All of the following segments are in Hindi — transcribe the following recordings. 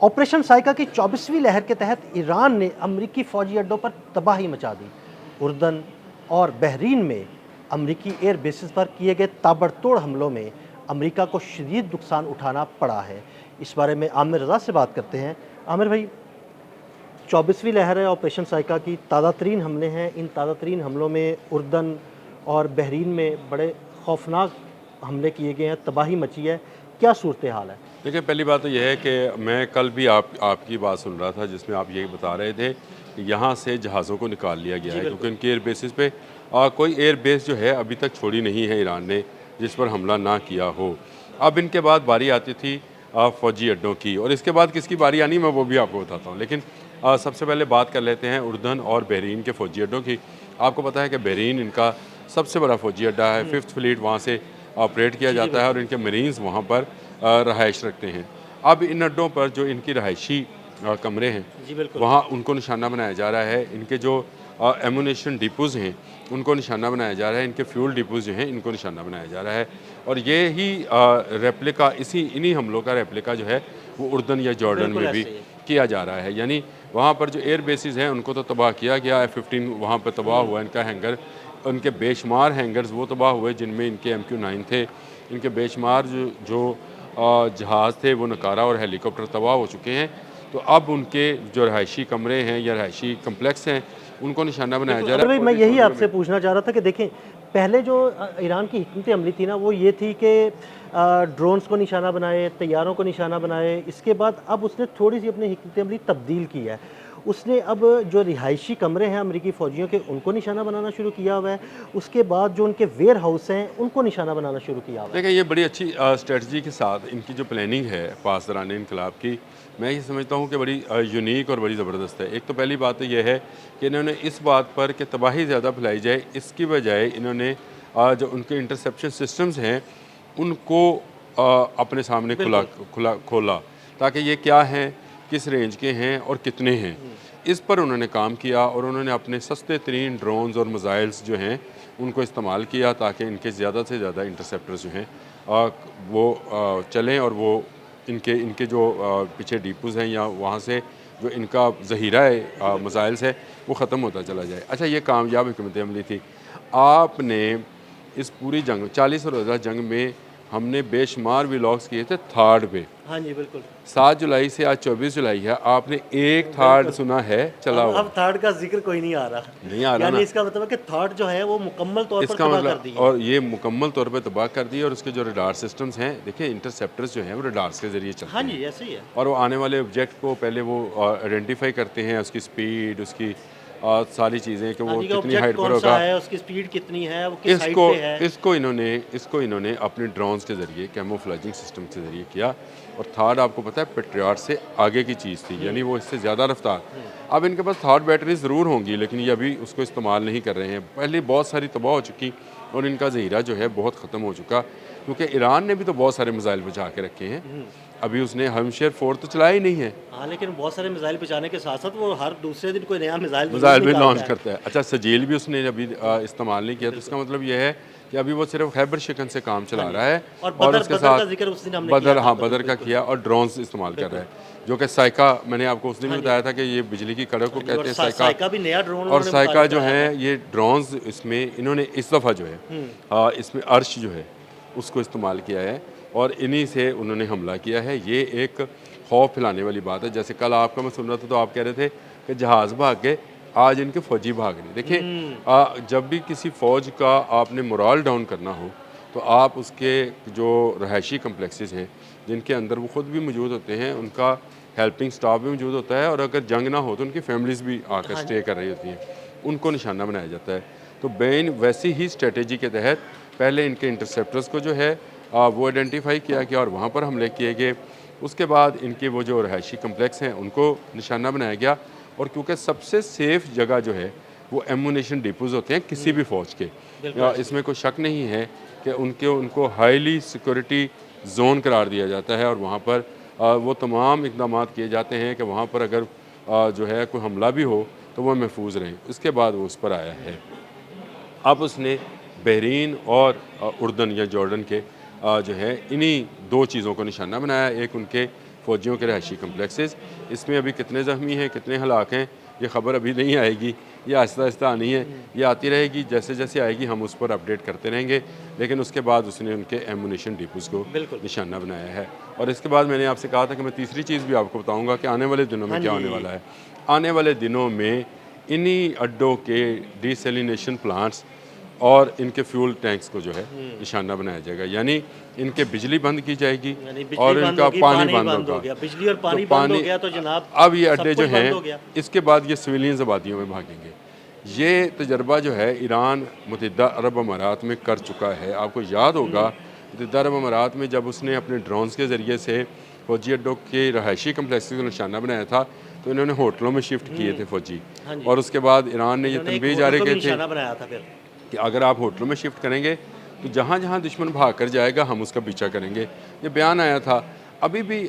ऑपरेशन साइका की 24वीं लहर के तहत ईरान ने अमरीकी फ़ौजी अड्डों पर तबाही मचा दी। उर्दन और बहरीन में अमरीकी एयर बेसिस पर किए गए ताबड़तोड़ हमलों में अमरीका को शदीद नुकसान उठाना पड़ा है। इस बारे में आमिर रज़ा से बात करते हैं। आमिर भाई, 24वीं लहर है ऑपरेशन साइका की, ताज़ा तरीन हमले हैं। इन ताज़ा तरीन हमलों में उर्दन और बहरीन में बड़े खौफनाक हमले किए गए हैं, तबाही मची है। क्या सूरत हाल है? देखिए, पहली बात तो यह है कि मैं कल भी आपकी बात सुन रहा था जिसमें आप यही बता रहे थे कि यहाँ से जहाज़ों को निकाल लिया गया जी है क्योंकि बिल्कुल। उनकी एयर बेसिस पे कोई एयर बेस जो है अभी तक छोड़ी नहीं है ईरान ने जिस पर हमला ना किया हो। अब इनके बाद बारी आती थी फ़ौजी अड्डों की, और इसके बाद किसकी बारी आनी मैं वो भी आपको बताता हूँ। लेकिन सबसे पहले बात कर लेते हैं उर्दन और बहरीन के फ़ौजी अड्डों की। आपको पता है कि बहरीन इनका सबसे बड़ा फ़ौजी अड्डा है, 5th फ्लीट वहाँ से ऑपरेट किया जी, जी जाता है बिल्कुल। और इनके मरीन्स वहाँ पर रहाइश रखते हैं। अब इन अड्डों पर जो इनकी रहायशी कमरे हैं, जी बिल्कुल। वहाँ उनको निशाना बनाया जा रहा है। इनके जो एमुनेशन डिपोज़ हैं, उनको निशाना बनाया जा रहा है। इनके फ्यूल डिपोज़ जो हैं, इनको निशाना बनाया जा रहा है। और ये ही रेप्लिका, इन्हीं हमलों का रेप्लिका जो है, वो उर्दन या जॉर्डन बिल्कुल में भी ऐसे ही है। किया जा रहा है। यानी वहाँ पर जो एयर बेसिस हैं, उनको तो तबाह किया गया। F-15 वहाँ पर तबाह हुआ, इनका हैंगर, उनके बेशुमार हैंगर्स वो तबाह हुए जिनमें इनके MQ-9 थे। इनके बेशुमार जो जहाज़ थे वो नकारा और हेलीकॉप्टर तबाह हो चुके हैं। तो अब उनके जो रहायशी कमरे हैं या रहायशी कम्प्लेक्स हैं, उनको निशाना बनाया बिल्कुल, जा अगर रहा है। भाई मैं फौजी यही छावनियों आपसे में पूछना चाह रहा था कि देखें, पहले जो ईरान की हिकमत अमली थी ना, वो ये थी कि ड्रोन्स को निशाना बनाए, तैयारों को निशाना बनाए। इसके बाद अब उसने थोड़ी-सी अपनी हिकमत अमली तब्दील की है। उसने अब जो रिहायशी कमरे हैं अमरीकी फ़ौजियों के, उनको निशाना बनाना शुरू किया हुआ है। उसके बाद जो उनके वेयर हाउस हैं, उनको निशाना बनाना शुरू किया हुआ है। देखिए, ये बड़ी अच्छी स्ट्रेटजी के साथ इनकी जो प्लानिंग है पासदारान इनकलाब की, मैं ये समझता हूँ कि बड़ी यूनिक और बड़ी ज़बरदस्त है। एक तो पहली बात तो ये है कि इन्होंने इस बात पर कि तबाही ज़्यादा फैलाई जाए, इसकी बजाय इन्होंने जो उनके इंटरसेप्शन सिस्टम्स हैं, उनको अपने सामने बिल्कुल। खोला, ताकि ये क्या हैं, किस रेंज के हैं और कितने हैं। इस पर उन्होंने काम किया और उन्होंने अपने सस्ते तरीन ड्रोन्स और मिसाइल्स जो हैं, उनको इस्तेमाल किया ताकि इनके ज़्यादा से ज़्यादा इंटरसेप्टर्स जो हैं वो चलें और वो इनके इनके जो पीछे डिपोज़ हैं या वहाँ से जो इनका ज़ख़ीरा है मिसाइल्स है, वो ख़त्म होता चला जाए। अच्छा, ये कामयाब हिकमत अमली थी। आपने इस पूरी जंग 40 रोज़ा जंग में हमने बेशुमार व्लॉग्स किए थे थार्ड पे। हाँ जी, बिल्कुल। 7 जुलाई से आज 24 जुलाई है, आपने एक थार्ड बिल्कुल। सुना है चला हुआ? अब थर्ड का ज़िक्र कोई नहीं आ रहा। नहीं आ रहा यानी ना। इसका मतलब है कि थर्ड जो है वो मुकम्मल तौर पर इसका तबाह कर मतलब, दी है। और ये मुकम्मल तौर पे तबाह कर दी है। और उसके जो रडार सिस्टम्स हैं, देखिए इंटरसेप्टर्स जो हैं वो रडार्स के ज़रिए हाँ चलते हैं जी, ऐसे ही है। और वो आने वाले ऑब्जेक्ट को पहले वो आइडेंटिफाई करते हैं, उसकी स्पीड, उसकी सारी चीज़ें कि हाँ वो जी, कि कितनी ऑब्जेक्ट हाइट पर कौन-सा होगा। है, उसकी स्पीड कितनी है, वो किस हाइट इसको पे है। इसको इन्होंने अपने ड्रोन्स के ज़रिए, कैमोफ्लेजिंग सिस्टम के ज़रिए किया। और थार्ड आपको पता है पेट्रियट से आगे की चीज़ थी, यानी वो इससे ज़्यादा रफ्तार। अब इनके पास थार्ड बैटरी ज़रूर होंगी, लेकिन ये अभी उसको इस्तेमाल नहीं कर रहे हैं। पहले बहुत सारी तबाह हो चुकी और इनका ज़ख़ीरा जो है बहुत ख़त्म हो चुका, क्योंकि ईरान ने भी तो बहुत सारे मिसाइल बचा के रखे हैं। अभी उसने हमशेर 4 तो चलाया ही नहीं है। हाँ, लेकिन बहुत सारे मिसाइल बचाने के साथ-साथ वो हर दूसरे दिन कोई नया मिसाइल ज़रूर मिसाइल भी निकालता लॉन्च है। करता है। अच्छा, सजील भी उसने अभी इस्तेमाल नहीं किया, तो इसका बिल्कुल। मतलब ये है कि अभी वो सिर्फ खैबर शिकन से काम हाँ चला जी। रहा है। और और बदर उसके बदर साथ का ज़िक्र उस दिन हमने किया बदर, था, हाँ, बदर बदर का बिल्कुल। किया और ड्रोन्स इस्तेमाल कर रहा बिल्कुल। है, जो कि साइका, मैंने आपको उस दिन भी हाँ जी। बताया था कि ये बिजली की कड़क को हाँ जी, और कहते हैं साइका। साइका भी नया ड्रोन और उन्होंने साइका मुतारिफ़ जो कराया था। है, ये ड्रोन्स इसमें इन्होंने इस दफ़ा जो है इसमें अर्श जो है उसको इस्तेमाल किया है और इन्हीं से उन्होंने हमला किया है। ये एक खौफ फैलाने वाली बात है। जैसे कल आपका मैं सुन रहा था तो आप कह रहे थे कि जहाज़ भाग गए, आज इनके फ़ौजी भाग रहे। देखिए, जब भी किसी फ़ौज का आपने मोराल डाउन करना हो, तो आप उसके जो रहायशी कम्प्लेक्सेस हैं, जिनके अंदर वो ख़ुद भी मौजूद होते हैं, उनका हेल्पिंग स्टाफ भी मौजूद होता है और अगर जंग ना हो तो उनकी फैमिलीज़ भी आकर हाँ स्टे कर रही होती हैं, उनको निशाना बनाया जाता है। तो बेन वैसी ही स्ट्रेटेजी के तहत पहले इनके इंटरसेप्टर्स को जो है वो आइडेंटिफाई किया गया और वहाँ पर हमले किए गए। उसके बाद इनके वो जो रहायशी कम्प्लेक्स हैं उनको निशाना बनाया गया। और क्योंकि सबसे सेफ़ जगह जो है वो एमुनेशन डिपोज़ होते हैं किसी भी फ़ौज के, बिल्कुल ऐसे ही है। इसमें कोई शक नहीं है कि उनको हाईली सिक्योरिटी ज़ोन करार दिया जाता है और वहाँ पर वो तमाम इक़दाम किए जाते हैं कि वहाँ पर अगर जो है कोई हमला भी हो तो वो महफूज रहें। उसके बाद वो उस पर आया है। अब उसने बहरीन और उर्दन या जॉर्डन के जो है इन्हीं दो चीज़ों को निशाना बनाया। एक उनके फ़ौजियों के रहायशी कम्प्लेक्सेस। इसमें अभी कितने ज़ख्मी हैं, कितने हलाक हैं, ये ख़बर अभी नहीं आएगी, ये आहिस्ता आहिस्ता आनी है, ये आती रहेगी। जैसे जैसे आएगी हम उस पर अपडेट करते रहेंगे। लेकिन उसके बाद उसने उनके एमुनेशन डिपोज़ को बिल्कुल। निशाना बनाया है। और इसके बाद मैंने आपसे कहा था कि मैं तीसरी चीज़ भी आपको बताऊँगा कि आने वाले दिनों में हाँ क्या जी। होने वाला है। आने वाले दिनों में इन्हीं अड्डों के डिसैलिनेशन प्लांट्स और इनके फ्यूल टैंक्स को जो है निशाना बनाया जाएगा, यानी इनके बिजली बंद की जाएगी यानी बिजली और बंद इनका होगी, पानी पानी बंद बंद हो होगा। गया, बिजली और पानी तो बंद हो गया तो जनाब अब ये सब अड्डे जो कुछ बंद हैं हो गया। इसके बाद ये सिविलियन आबादियों में भागेंगे। ये तजर्बा जो है ईरान मुत्तहिदा अरब अमारात में कर चुका है। आपको याद होगा मुत्तहिदा अरब अमारात में जब उसने अपने ड्रोन्स के ज़रिए से फ़ौजी अड्डों के रहायशी कम्प्लेक्स को निशाना बनाया था, तो इन्होंने होटलों में शिफ्ट किए थे फ़ौजी। हाँ जी। और उसके बाद ईरान ने ये इन्होंने एक तनबीह होटल जारी को भी किए थे निशाना बनाया था फिर। कि अगर आप होटलों में शिफ्ट करेंगे तो जहाँ जहाँ दुश्मन भाग कर जाएगा हम उसका पीछा करेंगे। ये बयान आया था। अभी भी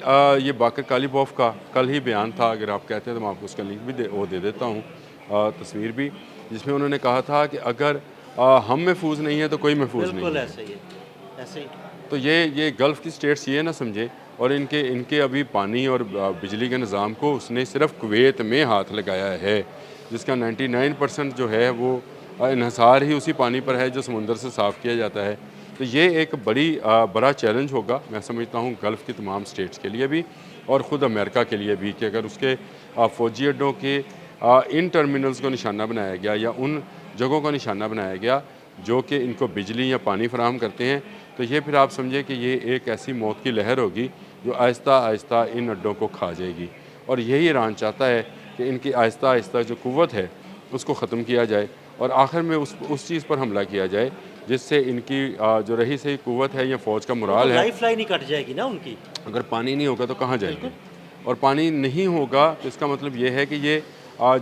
ये बाकर कालीबॉफ का कल ही बयान था, अगर आप कहते हैं तो मैं आपको उसका लिंक भी दे देता हूँ, तस्वीर भी, जिसमें उन्होंने कहा था कि अगर हम महफूज नहीं है तो कोई महफूज नहीं बिल्कुल है। ऐसे ही है, ऐसे ही। तो ये गल्फ़ की स्टेट्स ये ना समझे, और इनके इनके अभी पानी और बिजली के निज़ाम को उसने सिर्फ कुवैत में हाथ लगाया है, जिसका 99% जो है वो इन्हसार ही उसी पानी पर है जो समुंदर से साफ़ किया जाता है। तो ये एक बड़ा चैलेंज होगा, मैं समझता हूँ गल्फ़ की तमाम स्टेट्स के लिए भी और ख़ुद अमेरिका के लिए भी, कि अगर उसके फ़ौजी अड्डों के इन टर्मिनल्स को निशाना बनाया गया या उन जगहों का निशाना बनाया गया जो कि इनको बिजली या पानी फराहम करते हैं, तो ये फिर आप समझें कि ये एक ऐसी मौत की लहर होगी जो आहिस्ता आहिस्ता इन अड्डों को खा जाएगी। और यही ईरान चाहता है कि इनकी आहिस्ता आहिस्ता जो क़ुव्वत है उसको ख़त्म किया जाए और आखिर में उस चीज़ पर हमला किया जाए जिससे इनकी जो रही सही क़ुव्वत है या फ़ौज का तो मुराल है। लाइफ लाइन ही कट जाएगी ना उनकी। अगर पानी नहीं होगा तो कहाँ जाएंगे, और पानी नहीं होगा तो इसका मतलब ये है कि ये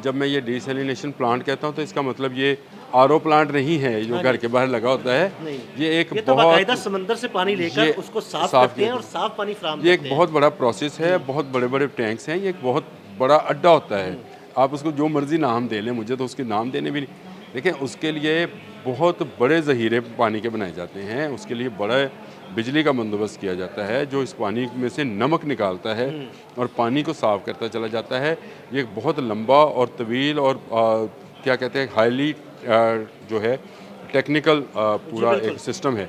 जब मैं ये डिसैलिनेशन प्लांट कहता हूँ तो इसका मतलब ये आरओ प्लांट नहीं है जो घर के बाहर लगा होता है। नहीं, ये एक ये तो बाकायदा बहुत समंदर से पानी लेकर ये उसको साफ साफ करते हैं किया और साफ पानी फराहम ये करते एक हैं। बहुत बड़ा प्रोसेस है, बहुत बड़े बड़े टैंक्स हैं, ये एक बहुत बड़ा अड्डा होता है। आप उसको जो मर्ज़ी नाम दे लें, मुझे तो उसके नाम देने भी नहीं, देखिए उसके लिए बहुत बड़े ज़हीरे पानी के बनाए जाते हैं, उसके लिए बड़ा बिजली का बंदोबस्त किया जाता है जो इस पानी में से नमक निकालता है और पानी को साफ़ करता चला जाता है। ये एक बहुत लंबा और तवील और क्या कहते हैं हाईली जो है टेक्निकल पूरा एक सिस्टम है।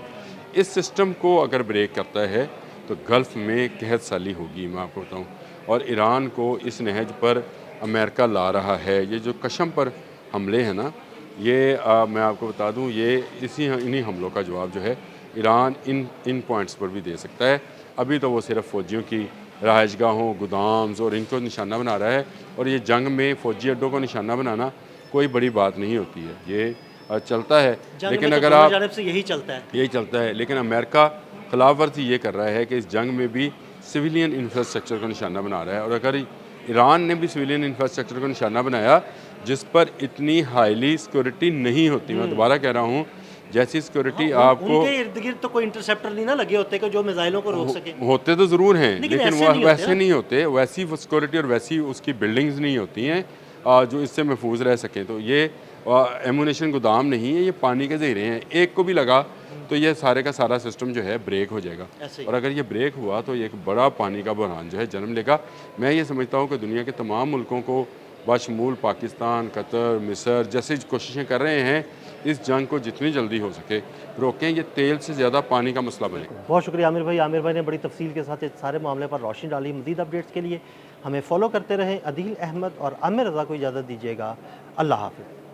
इस सिस्टम को अगर ब्रेक करता है तो गल्फ़ में कहत साली होगी, मैं आपको बताऊँ। और ईरान को इस नहज पर अमेरिका ला रहा है। ये जो कशम पर हमले हैं ना, ये मैं आपको बता दूँ, ये इन्हीं हमलों का जवाब जो है ईरान इन पॉइंट्स पर भी दे सकता है। अभी तो वो सिर्फ फ़ौजियों की रहायशगाहों, गोदाम्स और इनको निशाना बना रहा है, और ये जंग में फ़ौजी अड्डों को निशाना बनाना कोई बड़ी बात नहीं होती है, ये चलता है। लेकिन अगर आप जानिब से यही चलता है। यही चलता है, लेकिन अमेरिका खिलाफ वर्जी ये कर रहा है कि इस जंग में भी सिविलियन इंफ्रास्ट्रक्चर को निशाना बना रहा है। और अगर ईरान ने भी सिविलियन इंफ्रास्ट्रक्चर को निशाना बनाया जिस पर इतनी हाईली सिक्योरिटी नहीं होती, मैं दोबारा कह रहा हूँ, जैसी सिक्योरिटी आपको उनके इर्द गिर्द तो कोई इंटरसेप्टर नहीं ना लगे होते कि जो मिसाइलों को रोक सके। होते तो ज़रूर हैं, लेकिन लेकिन ऐसे वह नहीं होते वैसे ना। नहीं होते, वैसी सिक्योरिटी और वैसी उसकी बिल्डिंग्स नहीं होती हैं जो इससे महफूज रह सकें। तो ये एमुनेशन गोदाम नहीं है, ये पानी के ज़हीरे हैं, एक को भी लगा तो ये सारे का सारा सिस्टम जो है ब्रेक हो जाएगा। ऐसे ही। और अगर ये ब्रेक हुआ तो ये एक बड़ा पानी का बहरान जो है जन्म लेगा। मैं ये समझता हूँ कि दुनिया के तमाम मुल्कों को बशमूल पाकिस्तान, कतर, मिस्र जैसी कोशिशें कर रहे हैं इस जंग को जितनी जल्दी हो सके रोकें। ये तेल से ज़्यादा पानी का मसला बने। बहुत शुक्रिया आमिर भाई। आमिर भाई ने बड़ी तफसील के साथ इस सारे मामले पर रोशनी डाली। मज़ीद अपडेट्स के लिए हमें फॉलो करते रहें। अदील अहमद और आमिर रज़ा को इजाज़त दीजिएगा। अल्लाह हाफ़िज़।